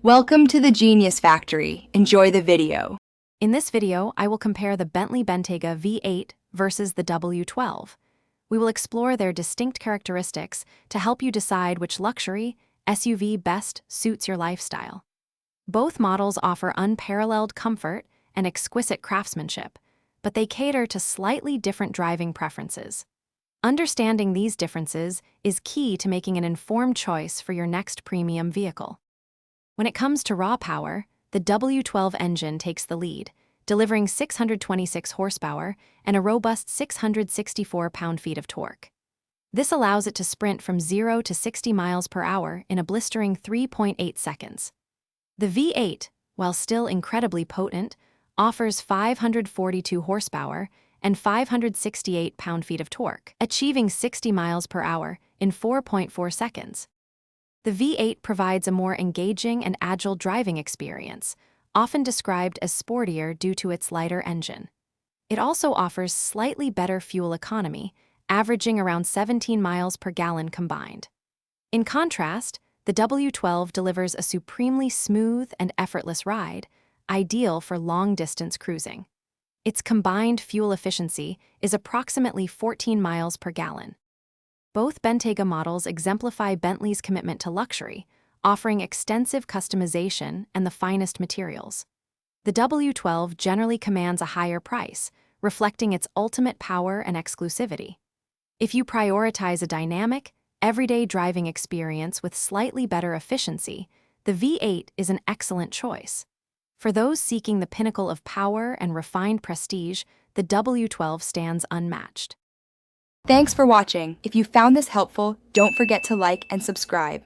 Welcome to the Genius Factory. Enjoy the video. In this video, I will compare the Bentley Bentayga V8 versus the W12. We will explore their distinct characteristics to help you decide which luxury SUV best suits your lifestyle. Both models offer unparalleled comfort and exquisite craftsmanship, but they cater to slightly different driving preferences. Understanding these differences is key to making an informed choice for your next premium vehicle. When it comes to raw power, the W12 engine takes the lead, delivering 626 horsepower and a robust 664 pound-feet of torque. This allows it to sprint from 0 to 60 miles per hour in a blistering 3.8 seconds. The V8, while still incredibly potent, offers 542 horsepower and 568 pound-feet of torque, achieving 60 miles per hour in 4.4 seconds. The V8 provides a more engaging and agile driving experience, often described as sportier due to its lighter engine. It also offers slightly better fuel economy, averaging around 17 miles per gallon combined. In contrast, the W12 delivers a supremely smooth and effortless ride, ideal for long-distance cruising. Its combined fuel efficiency is approximately 14 miles per gallon. Both Bentayga models exemplify Bentley's commitment to luxury, offering extensive customization and the finest materials. The W12 generally commands a higher price, reflecting its ultimate power and exclusivity. If you prioritize a dynamic, everyday driving experience with slightly better efficiency, the V8 is an excellent choice. For those seeking the pinnacle of power and refined prestige, the W12 stands unmatched. Thanks for watching. If you found this helpful, don't forget to like and subscribe.